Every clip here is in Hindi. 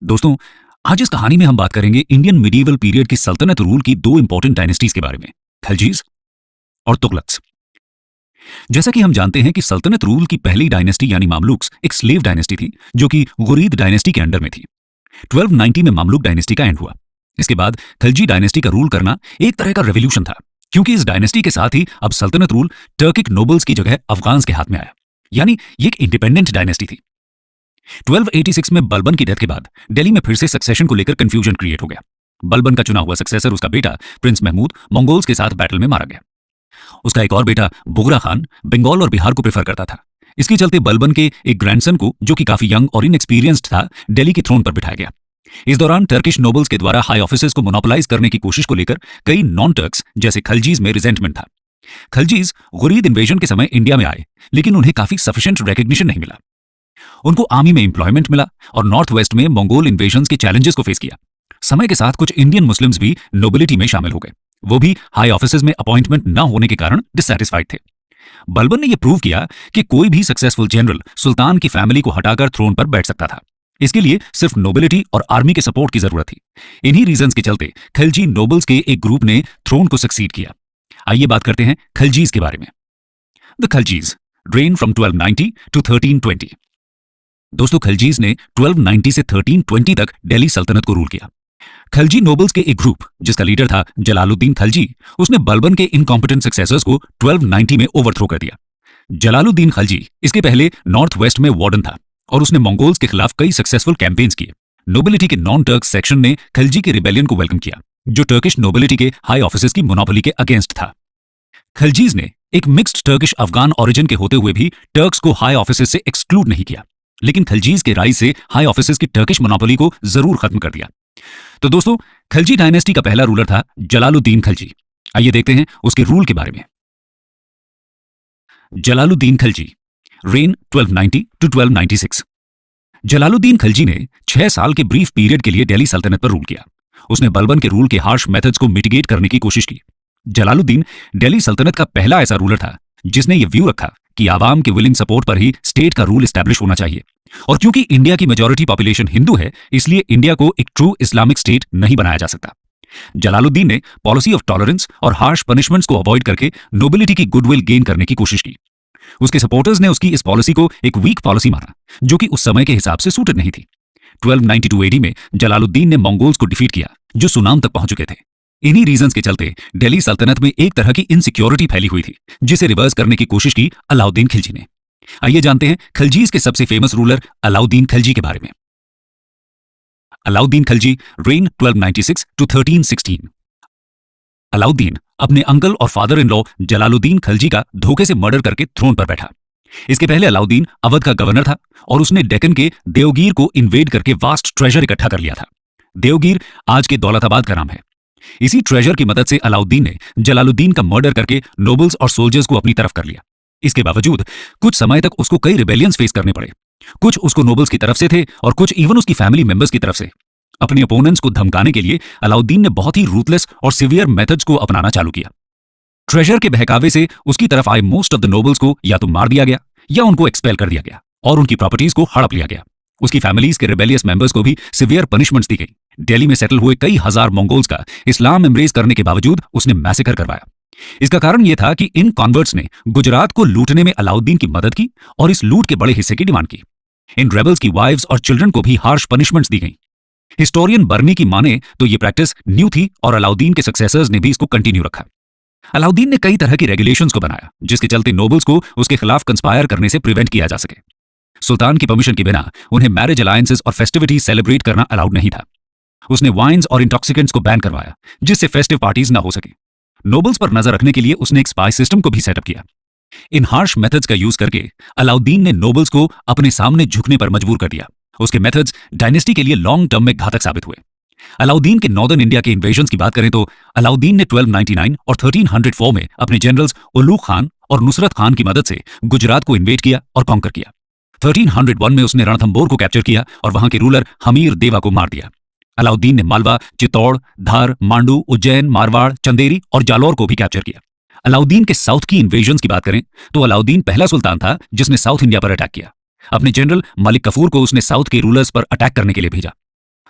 दोस्तों, आज इस कहानी में हम बात करेंगे इंडियन मिडीवल पीरियड की सल्तनत रूल की दो इंपॉर्टेंट डायनेस्टीज के बारे में, खलजीज और तुगलक्स। जैसा कि हम जानते हैं कि सल्तनत रूल की पहली डायनेस्टी यानी मामलुक्स एक स्लेव डायनेस्टी थी जो कि गुरीद डायनेस्टी के अंडर में थी। 1290 में मामलुक डायनेस्टी का एंड हुआ। इसके बाद खलजी डायनेस्टी का रूल करना एक तरह का रेवोल्यूशन था, क्योंकि इस डायनेस्टी के साथ ही अब सल्तनत रूल टर्किक नोबल्स की जगह अफगान्स के हाथ में आया, यानी ये एक इंडिपेंडेंट डायनेस्टी थी। 1286 में बलबन की डेथ के बाद दिल्ली में फिर से सक्सेशन को लेकर कंफ्यूजन क्रिएट हो गया। बलबन का चुना हुआ सक्सेसर, उसका बेटा प्रिंस महमूद, मंगोल्स के साथ बैटल में मारा गया। उसका एक और बेटा बुगरा खान बंगाल और बिहार को प्रेफर करता था। इसके चलते बलबन के एक ग्रैंडसन को, जो कि काफी यंग और इनएक्सपीरियंस्ड था, दिल्ली के थ्रोन पर बिठाया गया। इस दौरान टर्किश नोबल्स के द्वारा हाई ऑफिसेस को मोनोपोलाइज करने की कोशिश को लेकर कई नॉन टर्क्स जैसे खलजीज में रिजेंटमेंट था। खलजीज गुरीद इन्वेजन के समय इंडिया में आए, लेकिन उन्हें काफी सफिशिएंट रिकग्निशन नहीं मिला। उनको आर्मी में एम्प्लॉयमेंट मिला और नॉर्थ वेस्ट में मंगोल इन्वेजन्स के चैलेंजेस को फेस किया। समय के साथ कुछ इंडियन मुस्लिम्स भी नोबिलिटी में शामिल हो गए। वो भी हाई ऑफिसेज में अपॉइंटमेंट न होने के कारण डिससैटिस्फाइड थे। बलबन ने यह प्रूव किया कि कोई भी सक्सेसफुल जनरल सुल्तान की फैमिली को हटाकर थ्रोन पर बैठ सकता था। इसके लिए सिर्फ नोबिलिटी और आर्मी के सपोर्ट की जरूरत थी। इन्हीं रीजंस के चलते खलजी नोबल्स के एक ग्रुप ने थ्रोन को सक्सीड किया। आइए बात करते हैं खलजीज के बारे में। The Khaljis reign from 1290 to 1320। दोस्तों, खलजीज ने 1290 से 1320 तक दिल्ली सल्तनत को रूल किया। खलजी नोबल्स के एक ग्रुप, जिसका लीडर था जलालुद्दीन खलजी, उसने बलबन के इनकॉम्पिटेंट सक्सेसर्स को 1290 में ओवरथ्रो कर दिया। जलालुद्दीन खलजी इसके पहले नॉर्थ वेस्ट में वार्डन था और उसने मंगोल्स के खिलाफ कई सक्सेसफुल कैंपेन्स किए। नोबिलिटी के नॉन टर्क सेक्शन ने खलजी के रिबेलियन को वेलकम किया, जो टर्किश नोबिलिटी के हाई ऑफिसेस की मोनोपोली के अगेंस्ट था। खलजीज ने एक मिक्स्ड टर्किश अफगान ओरिजिन के होते हुए भी टर्क्स को हाई ऑफिसेस से एक्सक्लूड नहीं किया, लेकिन खलजीज के राइज से हाई ऑफिसेस की टर्किश मोनोपोली को जरूर खत्म कर दिया। तो दोस्तों, खलजी डायनेस्टी का पहला रूलर था जलालुद्दीन खलजी। आइए देखते हैं उसके रूल के बारे में। Jalaluddin Khalji reign 1290 to 1296। जलालुद्दीन खलजी ने 6 साल के ब्रीफ पीरियड के लिए दिल्ली सल्तनत पर रूल किया। उसने बलबन के रूल के हार्श मेथड्स को मिटिगेट करने की कोशिश की। जलालुद्दीन दिल्ली सल्तनत का पहला ऐसा रूलर था जिसने यह व्यू रखा कि आवाम के विलिंग सपोर्ट पर ही स्टेट का रूल एस्टैब्लिश होना चाहिए। और क्योंकि इंडिया की मेजॉरिटी पॉपुलेशन हिंदू है, इसलिए इंडिया को एक ट्रू इस्लामिक स्टेट नहीं बनाया जा सकता। जलालुद्दीन ने पॉलिसी ऑफ टॉलरेंस और हार्श पनिशमेंट्स को अवॉइड करके नोबिलिटी की गुडविल गेन करने की कोशिश की। उसके सपोर्टर्स ने उसकी इस पॉलिसी को एक वीक पॉलिसी माना, जो कि उस समय के हिसाब से सूटेड नहीं थी। 1292 AD में जलालुद्दीन ने मंगोल्स को डिफीट किया, जो सुनाम तक पहुंच चुके थे। इन्हीं रीजंस के चलते दिल्ली सल्तनत में एक तरह की इनसिक्योरिटी फैली हुई थी, जिसे रिवर्स करने की कोशिश की अलाउद्दीन खिलजी ने। आइए जानते हैं खलजीज के सबसे फेमस रूलर अलाउद्दीन खलजी के बारे में। Alauddin Khalji reign 1296 to 1316। अलाउद्दीन अपने अंकल और father in law Jalaluddin Khalji का धोखे से मर्डर करके थ्रोन पर बैठा। इसके पहले अलाउद्दीन अवध का गवर्नर था और उसने डेक्कन के देवगीर को इन्वेड करके वास्ट ट्रेजर इकट्ठा कर लिया था। देवगीर आज के दौलताबाद का नाम है। इसी ट्रेजर की मदद से अलाउद्दीन ने जलालुद्दीन का मर्डर करके नोबल्स और सोल्जर्स को अपनी तरफ कर लिया। इसके बावजूद कुछ समय तक उसको कई रिबेलियंस फेस करने पड़े। कुछ उसको नोबल्स की तरफ से थे और कुछ इवन उसकी फैमिली मेंबर्स की तरफ से। अपने अपोनेंट्स को धमकाने के लिए अलाउद्दीन ने बहुत ही रूथलेस और सिवियर मेथड्स को अपनाना चालू किया। ट्रेजर के बहकावे से उसकी तरफ आए मोस्ट ऑफ द नोबल्स को या तो मार दिया गया या उनको एक्सपेल कर दिया गया और उनकी प्रॉपर्टीज को हड़प लिया गया। उसकी फैमिलीज के रिबेलियस मेंबर्स को भी सिवियर पनिशमेंट्स दी गई। दिल्ली में सेटल हुए कई हजार मंगोल्स का इस्लाम एम्ब्रेस करने के बावजूद उसने मैसेकर करवाया। इसका कारण यह था कि इन कॉन्वर्ट्स ने गुजरात को लूटने में अलाउद्दीन की मदद की और इस लूट के बड़े हिस्से की डिमांड की। इन रेबल्स की वाइव्स और चिल्ड्रन को भी हार्श पनिशमेंट्स दी गई। हिस्टोरियन बर्नी की माने तो यह प्रैक्टिस न्यू थी और अलाउद्दीन के सक्सेसर्स ने भी इसको कंटिन्यू रखा। अलाउद्दीन ने कई तरह की रेगुलेशंस को बनाया, जिसके चलते नोबल्स को उसके खिलाफ कंस्पायर करने से प्रिवेंट किया जा सके। सुल्तान की परमिशन के बिना उन्हें मैरिज अलायंसेस और फेस्टिविटीज सेलिब्रेट करना अलाउड नहीं था। उसने वाइन्स और इंटॉक्सिकेंट्स को बैन करवाया, जिससे फेस्टिव पार्टीज ना हो सके। नोबल्स पर नजर रखने के लिए उसने एक स्पाई सिस्टम को भी सेटअप किया। इन हार्श मेथड्स का यूज करके अलाउद्दीन ने नोबल्स को अपने सामने झुकने पर मजबूर कर दिया। उसके मेथड्स डायनेस्टी के लिए लॉन्ग टर्म में घातक साबित हुए। अलाउद्दीन के नॉर्दर्न इंडिया के इन्वेजन्स की बात करें तो अलाउद्दीन ने 1299 और 1304 में अपने जनरल्स उल्लूग खान और नुसरत खान की मदद से गुजरात को इन्वेड किया और कॉन्कर किया। 1301 में उसने रणथंबोर को कैप्चर किया और वहां के रूलर हमीर देवा को मार दिया। अलाउद्दीन ने मालवा, चित्तौड़, धार, मांडू, उज्जैन, मारवाड़, चंदेरी और जालौर को भी कैप्चर किया। अलाउद्दीन के साउथ की इन्वेजन्स की बात करें तो अलाउद्दीन पहला सुल्तान था जिसने साउथ इंडिया पर अटैक किया। अपने जनरल मलिक कफूर को उसने साउथ के रूलर्स पर अटैक करने के लिए भेजा।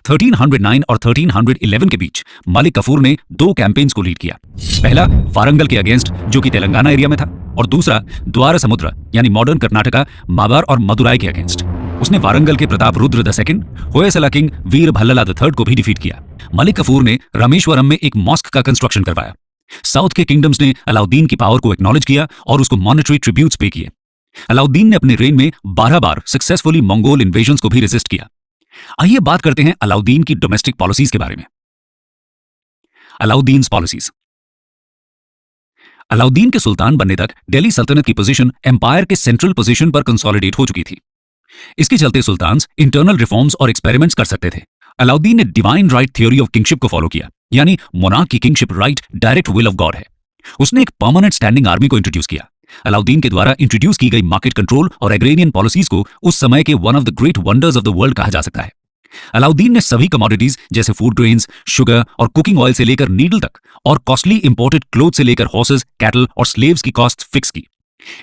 1309 और 1311 के बीच मलिक कफूर ने दो कैंपेन्स को लीड किया। पहला वारंगल के अगेंस्ट, जो कि तेलंगाना एरिया में था, और दूसरा द्वार समुद्र यानी मॉडर्न कर्नाटका, माबार और मदुराई के अगेंस्ट। उसने वारंगल के प्रताप रुद्र II, होयसला किंग वीर भल्लला III को भी डिफीट किया। मलिक कफूर ने रामेश्वरम में एक मॉस्क का कंस्ट्रक्शन करवाया। साउथ के किंगडम्स ने अलाउद्दीन की पावर को एक्नॉलेज किया और उसको मॉनेटरी ट्रिब्यूट्स पे किए। अलाउद्दीन ने अपने रेन में 12 बार सक्सेसफुली मंगोल इन्वेजन्स को भी रेजिस्ट किया। आइए बात करते हैं अलाउद्दीन की डोमेस्टिक पॉलिसीज के बारे में। अलाउद्दीन पॉलिसीज। अलाउद्दीन के सुल्तान बनने तक दिल्ली सल्तनत की पोजीशन एम्पायर के सेंट्रल पोजीशन पर कंसोलिडेट हो चुकी थी। इसके चलते सुल्तान इंटरनल रिफॉर्म्स और एक्सपेरिमेंट्स कर सकते थे। अलाउद्दीन ने divine right theory of kingship को फॉलो किया, यानी मोनार्क की kingship right direct will of God है। उसने एक परमानेंट स्टैंडिंग आर्मी को इंट्रोड्यूस किया। अलाउद्दीन के द्वारा इंट्रोड्यूस की गई मार्केट कंट्रोल और एग्रेरियन पॉलिसीज को उस समय के one of the great wonders of the world कहा जा सकता है। अलाउद्दीन ने सभी कमोडिटीज जैसे फूड ग्रेन्स, शुगर और कुकिंग ऑयल से लेकर नीडल तक, और कॉस्टली इंपोर्टेड क्लोथ से लेकर हॉर्सेस, कैटल और स्लेव्स की कॉस्ट फिक्स की।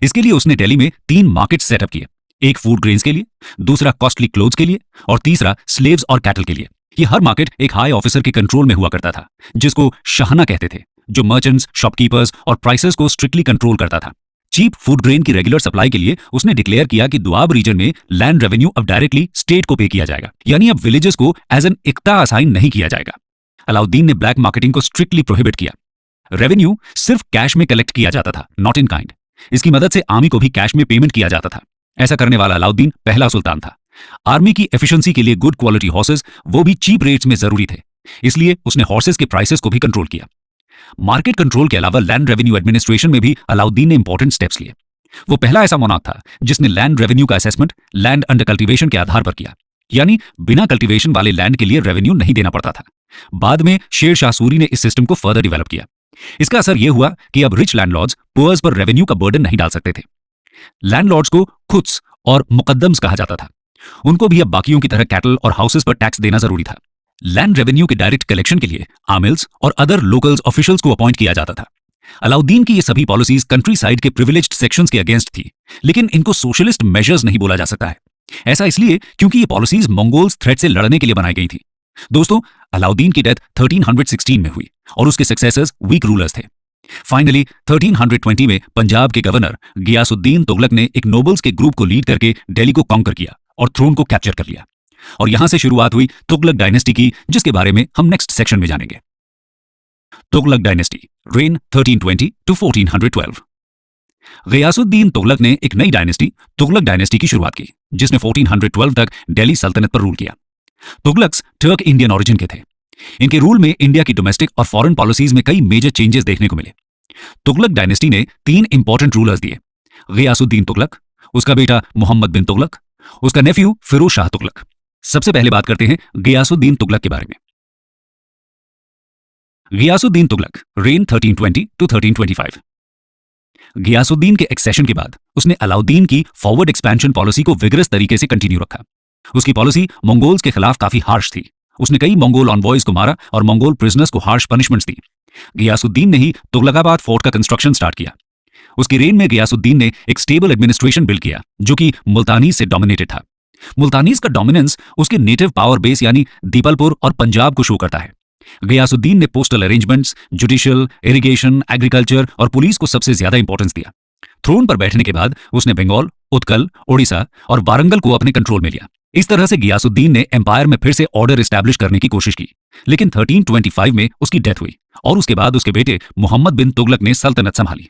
इसके लिए उसने दिल्ली में 3 मार्केट सेटअप किए, एक फूड ग्रेन्स के लिए, दूसरा कॉस्टली क्लोथ्स के लिए और तीसरा स्लेव्स और कैटल के लिए। ये हर मार्केट एक हाई ऑफिसर के कंट्रोल में हुआ करता था, जिसको शाहना कहते थे, जो मर्चेंट्स, शॉपकीपर्स और प्राइसेस को स्ट्रिक्टली कंट्रोल करता था। चीप फूड ग्रेन की रेगुलर सप्लाई के लिए उसने डिक्लेयर किया कि दुआब रीजन में लैंड रेवेन्यू अब डायरेक्टली स्टेट को पे किया जाएगा, यानी अब विलेजेस को एज एन इक्ता असाइन नहीं किया जाएगा। अलाउद्दीन ने ब्लैक मार्केटिंग को स्ट्रिक्टली प्रोहिबिट किया। रेवेन्यू सिर्फ कैश में कलेक्ट किया जाता था, नॉट इन काइंड। इसकी मदद से आर्मी को भी कैश में पेमेंट किया जाता था। ऐसा करने वाला अलाउद्दीन पहला सुल्तान था। आर्मी की एफिशिएंसी के लिए गुड क्वालिटी हॉर्सेस, वो भी चीप रेट्स में जरूरी थे, इसलिए उसने हॉर्सेस के प्राइसेस को भी कंट्रोल किया। मार्केट कंट्रोल के अलावा लैंड रेवेन्यू एडमिनिस्ट्रेशन में भी अलाउद्दीन ने इंपॉर्टेंट स्टेप्स लिए। वो पहला ऐसा मोनार्क था जिसने लैंड रेवेन्यू का असेसमेंट लैंड अंडर कल्टीवेशन के आधार पर किया, यानी बिना कल्टीवेशन वाले लैंड के लिए रेवेन्यू नहीं देना पड़ता था। बाद में शेर शाह सूरी ने इस सिस्टम को फर्दर डेवलप किया। इसका असर यह हुआ कि अब रिच लैंडलॉर्ड्स पुअर्स पर रेवेन्यू का बर्डन नहीं डाल सकते थे। लैंडलॉर्ड्स को खुद्स और मुकद्दम्स कहा जाता था। उनको भी अब बाकियों की तरह कैटल और हाउसेस पर टैक्स देना जरूरी था। लैंड रेवेन्यू के डायरेक्ट कलेक्शन के लिए आमिल्स और अदर लोकल्स ऑफिशियल्स को अपॉइंट किया जाता था। अलाउद्दीन की ये सभी पॉलिसीज कंट्री साइड के प्रिविलेज्ड सेक्शंस के अगेंस्ट थी, लेकिन इनको सोशलिस्ट मेजर्स नहीं बोला जा सकता है। ऐसा इसलिए क्योंकि ये पॉलिसीज मंगोल्स थ्रेट से लड़ने के लिए बनाई गई थी। दोस्तों, अलाउद्दीन की डेथ 1316 में हुई और उसके सक्सेसर्स वीक रूलर्स थे। फाइनली 1320 में पंजाब के गवर्नर गियासुद्दीन तुगलक ने एक नोबल्स के ग्रुप को लीड करके दिल्ली को कॉन्कर किया और थ्रोन को कैप्चर कर लिया। और यहां से शुरुआत हुई तुगलक डायनेस्टी की, जिसके बारे में हम नेक्स्ट सेक्शन में जानेंगे। Tughlaq dynasty, reign 1320 to 1412। Ghiyasuddin Tughlaq ने एक नई डायनेस्टी, तुगलक डायनेस्टी की शुरुआत की, जिसने 1412 तक दिल्ली सल्तनत पर रूल किया। तुगलक्स टर्क इंडियन ओरिजिन के थे। इनके रूल में इंडिया की डोमेस्टिक और फॉरेन पॉलिसीज में कई मेजर चेंजेस देखने को मिले। तुगलक डायनेस्टी ने 3 इंपॉर्टेंट रूलर्स दिए, गियासुद्दीन तुगलक, उसका बेटा मोहम्मद बिन तुगलक, उसका नेफ्यू फिरोज शाह तुगलक। सबसे पहले बात करते हैं गियासुद्दीन तुगलक के बारे में। Ghiyasuddin Tughlaq, reign 1320 to 1325। गियासुद्दीन के एक्सेशन के बाद उसने अलाउद्दीन की फॉरवर्ड एक्सपेंशन पॉलिसी को विगरस तरीके से कंटिन्यू रखा। उसकी पॉलिसी मंगोल्स के खिलाफ काफी हार्श थी। उसने कई मंगोल ऑनवॉयज को मारा और मंगोल प्रिजनर्स को हार्श पनिशमेंट्स दी। गियासुद्दीन ने ही तुगलकाबाद फोर्ट का कंस्ट्रक्शन स्टार्ट किया। उसकी रेन में गियासुद्दीन ने एक स्टेबल एडमिनिस्ट्रेशन बिल्ड किया, जो कि मुल्तानीज से डोमिनेटेड था। मुल्तानीज का डोमिनेंस उसके नेटिव पावर बेस यानी दीपलपुर और पंजाब को शो करता है। गियासुद्दीन ने postal arrangements, judicial, irrigation, agriculture और पुलिस को सबसे ज्यादा इंपॉर्टेंस दिया। थ्रोन पर बैठने के बाद उसने बंगाल, उत्कल, ओडिशा और वारंगल को अपने कंट्रोल में लिया। इस तरह से गियासुद्दीन ने एम्पायर में फिर से ऑर्डर एस्टैब्लिश करने की कोशिश की, लेकिन 1325 में उसकी डेथ हुई और उसके बाद उसके बेटे मोहम्मद बिन तुगलक ने सल्तनत संभाली।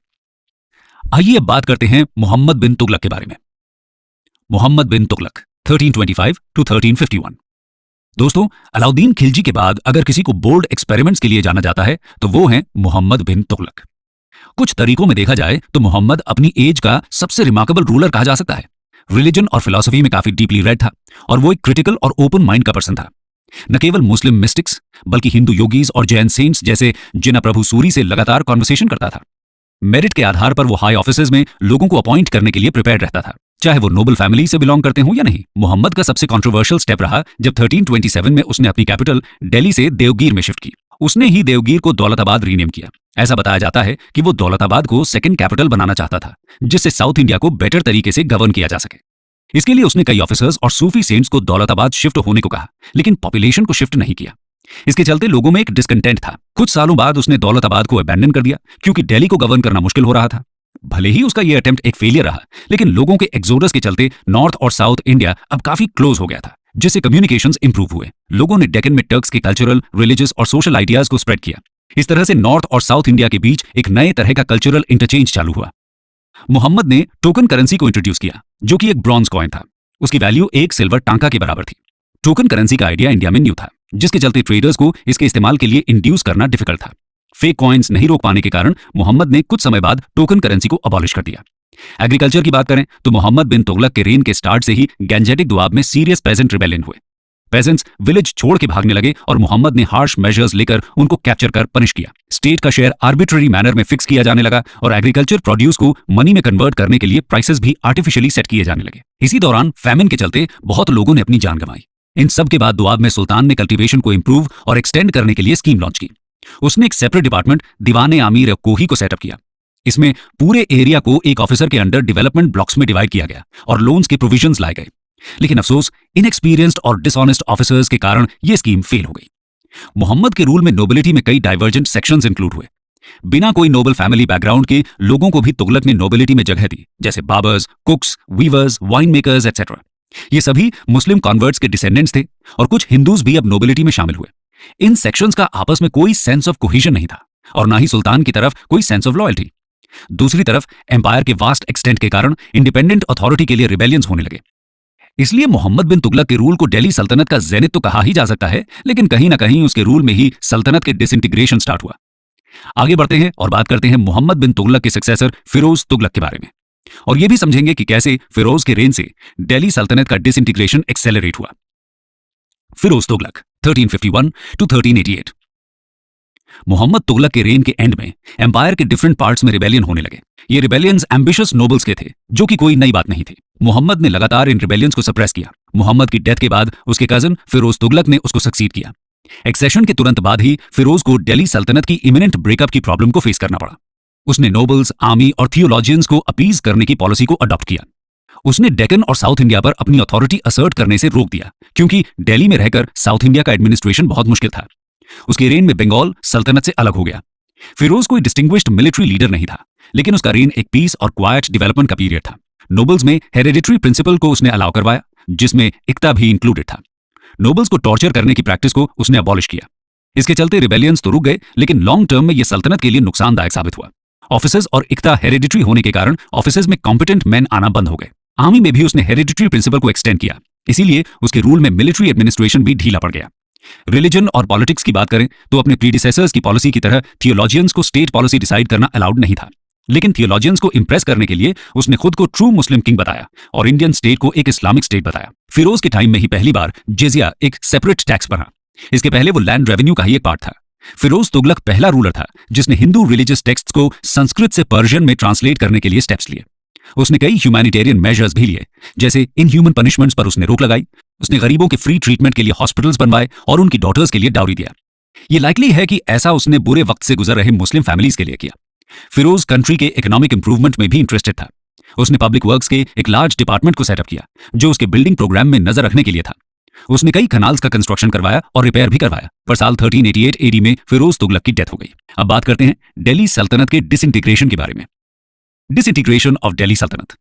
आइए अब बात करते हैं मोहम्मद बिन तुगलक के बारे में। मोहम्मद बिन तुगलक, 1325 टू 1351। दोस्तों, अलाउद्दीन खिलजी के बाद अगर किसी को बोल्ड एक्सपेरिमेंट्स के लिए जाना जाता है तो वो हैं मोहम्मद बिन तुगलक। कुछ तरीकों में देखा जाए तो मोहम्मद अपनी एज का सबसे रिमार्केबल रूलर कहा जा सकता है। रिलीजन और फिलॉसफी में काफी डीपली रेड था और वो एक क्रिटिकल और ओपन माइंड का पर्सन था। न केवल मुस्लिम मिस्टिक्स बल्कि हिंदू योगीज और जैन सेंट्स जैसे जिना प्रभु सूरी से लगातार कॉन्वर्सेशन करता था। मेरिट के आधार पर वो हाई ऑफिसेज में लोगों को अपॉइंट करने के लिए प्रिपेयर्ड रहता था, चाहे वो नोबल फैमिली से बिलोंग करते हों या नहीं। मोहम्मद का सबसे कंट्रोवर्शियल स्टेप रहा जब 1327 में उसने अपनी कैपिटल दिल्ली से देवगीर में शिफ्ट की। उसने ही देवगीर को दौलताबाद रीनेम किया। ऐसा बताया जाता है कि वो दौलताबाद को सेकंड कैपिटल बनाना चाहता था, जिससे साउथ इंडिया को बेटर तरीके से गवर्न किया जा सके। इसके लिए उसने कई ऑफिसर्स और सूफी सेंट्स को दौलताबाद शिफ्ट होने को कहा, लेकिन पॉपुलेशन को शिफ्ट नहीं किया। इसके चलते लोगों में एक डिस्कंटेंट था। कुछ सालों बाद उसने दौलताबाद को अबैंडन कर दिया क्योंकि दिल्ली को गवर्न करना मुश्किल हो रहा था। भले ही उसका यह अटेम्प्ट एक फेलियर रहा, लेकिन लोगों के एक्सोडस के चलते नॉर्थ और साउथ इंडिया अब काफी क्लोज हो गया था, जिससे कम्युनिकेशंस इंप्रूव हुए। लोगों ने डेक्कन में टर्क्स के कल्चरल, रिलीजियस और सोशल आइडियाज को स्प्रेड किया। इस तरह से नॉर्थ और साउथ इंडिया के बीच एक नए तरह का कल्चरल इंटरचेंज चालू हुआ। मोहम्मद ने टोकन करेंसी को इंट्रोड्यूस किया, जो कि एक ब्रॉन्ज कॉइन था। उसकी वैल्यू एक सिल्वर टांका के बराबर थी। टोकन करेंसी का आइडिया इंडिया में न्यू था, जिसके चलते ट्रेडर्स को इसके इस्तेमाल के लिए इंड्यूस करना डिफिकल्ट था। फेक कॉइन्स नहीं रोक पाने के कारण मोहम्मद ने कुछ समय बाद टोकन करेंसी को अबॉलिश कर दिया। एग्रीकल्चर की बात करें तो मोहम्मद बिन तुगलक के रेन के स्टार्ट से ही गैंजेटिक दुआब में सीरियस पेजेंट रिबेलियन हुए। पेजेंट्स विलेज छोड़ के भागने लगे और मोहम्मद ने हार्श मेजर्स लेकर उनको कैप्चर कर पनिश किया। स्टेट का शेयर आर्बिट्ररी मैनर में फिक्स किया जाने लगा और एग्रीकल्चर प्रोड्यूस को मनी में कन्वर्ट करने के लिए प्राइसेस भी आर्टिफिशियली सेट किए जाने लगे। इसी दौरान फैमिन के चलते बहुत लोगों ने अपनी जान गंवाई। इन सब के बाद दुआब में सुल्तान ने कल्टीवेशन को इंप्रूव और एक्सटेंड करने के लिए स्कीम लॉन्च की। उसने एक सेपरेट डिपार्टमेंट दीवाने आमीर कोही को सेटअप किया। इसमें पूरे एरिया को एक ऑफिसर के अंडर डेवलपमेंट ब्लॉक्स में डिवाइड किया गया और लोन्स के प्रोविजंस लाए गए। लेकिन अफसोस, इनएक्सपीरियंस्ड और डिसऑनेस्ट ऑफिसर्स के कारण यह स्कीम फेल हो गई। मोहम्मद के रूल में नोबिलिटी में कई डाइवर्जेंट सेक्शंस इंक्लूड हुए। बिना कोई नोबल फैमिली बैकग्राउंड के लोगों को भी तुगलक ने नोबिलिटी में जगह दी, जैसे barbers, cooks, weavers, wine makers etcetera. ये सभी मुस्लिम कॉन्वर्ट्स के डिसेंडेंट्स थे और कुछ हिंदूज भी अब नोबिलिटी में शामिल हुए। इन सेक्शंस का आपस में कोई सेंस ऑफ कोहेजन नहीं था और ना ही सुल्तान की तरफ कोई सेंस ऑफ लॉयल्टी। दूसरी तरफ एम्पायर के वास्ट एक्सटेंट के कारण इंडिपेंडेंट अथॉरिटी के लिए रिबेलियंस होने लगे। इसलिए मोहम्मद बिन तुगलक के रूल को दिल्ली सल्तनत का जेनिथ तो कहा ही जा सकता है, लेकिन कहीं ना कहीं उसके रूल में ही सल्तनत के डिसइंटीग्रेशन स्टार्ट हुआ। आगे बढ़ते हैं और बात करते हैं मोहम्मद बिन तुगलक के सक्सेसर फिरोज तुगलक के बारे में, और यह भी समझेंगे कि कैसे फिरोज के रेन से दिल्ली सल्तनत का डिसइंटीग्रेशन एक्सेलरेट हुआ। फिरोज तुगलक 1351 टू 1388। मोहम्मद तुगलक के रेन के एंड में एम्पायर के डिफरेंट पार्ट्स में रिबेलियन होने लगे। ये रिबेलियंस एम्बिशियस नोबल्स के थे, जो कि कोई नई बात नहीं थी। मोहम्मद ने लगातार इन रिबेलियंस को सप्रेस किया। मोहम्मद की डेथ के बाद उसके कजन फिरोज तुगलक ने उसको सक्सीड किया। एक्सेशन के तुरंत बाद ही फिरोज को दिल्ली सल्तनत की इमिनेंट ब्रेकअप की प्रॉब्लम को फेस करना पड़ा। उसने नोबल्स, आर्मी और थियोलॉजियंस को अपीज करने की पॉलिसी को अडॉप्ट किया। उसने डेक्कन और साउथ इंडिया पर अपनी अथॉरिटी असर्ट करने से रोक दिया, क्योंकि दिल्ली में रहकर साउथ इंडिया का एडमिनिस्ट्रेशन बहुत मुश्किल था। उसके रेन में बंगाल सल्तनत से अलग हो गया। फिरोज कोई डिस्टिंग्विश्ड मिलिट्री लीडर नहीं था, लेकिन उसका रेन एक पीस और क्वाइट डेवलपमेंट का पीरियड था। नोबल्स में हेरेडिटरी प्रिंसिपल को उसने अलाउ करवाया, जिसमें इक्ता भी इंक्लूडेड था। नोबल्स को टॉर्चर करने की प्रैक्टिस को उसने अबॉलिश किया। इसके चलते रिबेलियंस तो रुक गए, लेकिन लॉन्ग टर्म में यह सल्तनत के लिए नुकसानदायक साबित हुआ। ऑफिसर्स और इक्ता हेरेडिटरी होने के कारण ऑफिसर्स में कॉम्पिटेंट मैन आना बंद हो गए। आर्मी में भी उसने हेरेडिटरी प्रिंसिपल को एक्सटेंड किया, इसीलिए उसके रूल में मिलिट्री एडमिनिस्ट्रेशन भी ढीला पड़ गया। रिलीजन और पॉलिटिक्स की बात करें तो अपने प्रीडिसेसर्स की पॉलिसी की तरह थियोलॉजियंस को स्टेट पॉलिसी डिसाइड करना अलाउड नहीं था, लेकिन थियोलॉजियंस को इंप्रेस करने के लिए उसने खुद को ट्रू मुस्लिम किंग बताया और इंडियन स्टेट को एक इस्लामिक स्टेट बताया। फिरोज के टाइम में ही पहली बार जिजिया एक सेपरेट टैक्स बना। इसके पहले वो लैंड रेवेन्यू का ही एक पार्ट था। फिरोज तुगलक पहला रूलर था जिसने हिंदू रिलीजियस टेक्स्ट्स को संस्कृत से पर्शियन में ट्रांसलेट करने के लिए स्टेप्स लिए। उसने कई ह्यूमैनिटेरियन मेजर्स भी लिए, जैसे इनह्यूमन पनिशमेंट्स पर उसने रोक लगाई। उसने गरीबों के फ्री ट्रीटमेंट के लिए हॉस्पिटल्स बनवाए और उनकी डॉटर्स के लिए डाउरी दिया। ये लाइकली है कि ऐसा उसने बुरे वक्त से गुजर रहे मुस्लिम फैमिलीज के लिए किया। फिरोज कंट्री के इकोनॉमिक इंप्रूवमेंट में भी इंटरेस्टेड था। उसने पब्लिक वर्क्स के एक लार्ज डिपार्टमेंट को सेटअप किया, जो उसके बिल्डिंग प्रोग्राम में नजर रखने के लिए था। उसने कई कनाल्स का कंस्ट्रक्शन करवाया और रिपेयर भी करवाया, पर साल 1388 एडी में फिरोज तुगलक की डेथ हो गई। अब बात करते हैं दिल्ली सल्तनत के डिसइंटीग्रेशन के बारे में। डिसइंटीग्रेशन ऑफ दिल्ली सल्तनत।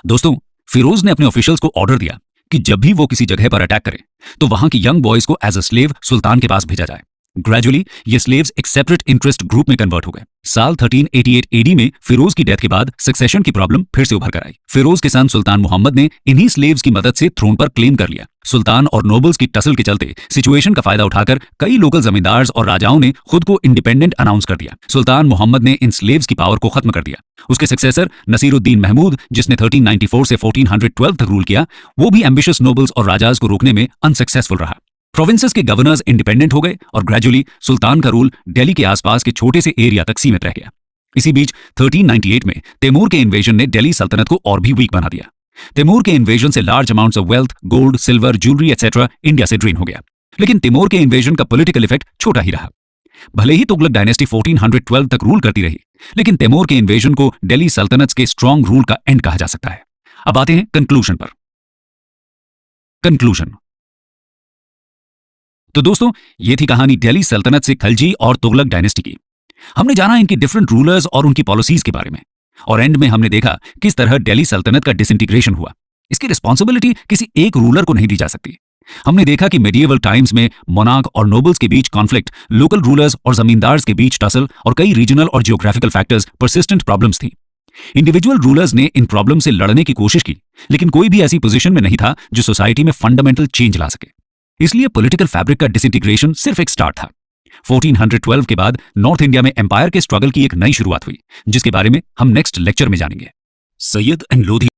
दोस्तों, फिरोज ने अपने ऑफिशियल्स को ऑर्डर दिया कि जब भी वो किसी जगह पर अटैक करें तो वहां की यंग बॉयज को एज अ स्लेव सुल्तान के पास भेजा जाए। ग्रेजुअली ये स्लेव्स एक सेपरेट इंटरेस्ट ग्रुप में कन्वर्ट हो गए। साल 1388 एडी में फिरोज की डेथ के बाद सक्सेशन की प्रॉब्लम फिर से उभर कर आई। फिरोज के सन सुल्तान मोहम्मद ने इन्हीं स्लेव्स की मदद से थ्रोन पर क्लेम कर लिया। सुल्तान और नोबल्स की टसल के चलते सिचुएशन का फायदा उठाकर कई लोकल जमींदार्स और राजाओं ने खुद को इंडिपेंडेंट अनाउंस कर दिया। सुल्तान मोहम्मद ने इन स्लेव्स की पावर को खत्म कर दिया। उसके सक्सेसर नसीरुद्दीन महमूद, जिसने 1394 से 1412 तक रूल किया, वो भी एम्बिशियस नोबल्स और राजाज को रोकने में अनसक्सेसफुल रहा। प्रोविंसेस के गवर्नर्स इंडिपेंडेंट हो गए और ग्रेजुअली सुल्तान का रूल दिल्ली के आसपास के छोटे से एरिया तक सीमित रह गया। इसी बीच 1398 में तैमूर के इन्वेजन ने दिल्ली सल्तनत को और भी वीक बना दिया। तैमूर के इन्वेजन से large amounts of wealth, gold, silver, jewellery etcetera India से ड्रेन हो गया। लेकिन तैमूर के इन्वेजन का पॉलिटिकल इफेक्ट छोटा ही रहा। भले ही तुगलक डायनेस्टी 1412 तक रूल करती रही, लेकिन तैमूर के इन्वेजन को दिल्ली सल्तनत के स्ट्रॉन्ग रूल का एंड कहा जा सकता है। अब आते हैं कंक्लूजन पर। कंक्लूजन। तो दोस्तों, ये थी कहानी दिल्ली सल्तनत से खलजी और तुगलक डायनेस्टी की। हमने जाना इनकी डिफरेंट रूलर्स और उनकी पॉलिसीज के बारे में, और एंड में हमने देखा किस तरह दिल्ली सल्तनत का डिसइंटीग्रेशन हुआ। इसकी रिस्पॉन्सिबिलिटी किसी एक रूलर को नहीं दी जा सकती। हमने देखा कि मेडिएवल टाइम्स में मोनार्क और नोबल्स के बीच कॉन्फ्लिक्ट, लोकल रूलर्स और जमींदार्स के बीच टसल और कई रीजनल और जियोग्राफिकल फैक्टर्स परसिस्टेंट प्रॉब्लम्स थी। इंडिविजुअल रूलर्स ने इन प्रॉब्लम से लड़ने की कोशिश की, लेकिन कोई भी ऐसी पोजीशन में नहीं था जो सोसाइटी में फंडामेंटल चेंज ला सके। इसलिए पॉलिटिकल फैब्रिक का डिसइंटीग्रेशन सिर्फ एक स्टार्ट था। 1412 के बाद नॉर्थ इंडिया में एम्पायर के स्ट्रगल की एक नई शुरुआत हुई, जिसके बारे में हम नेक्स्ट लेक्चर में जानेंगे। सैयद एंड लोधी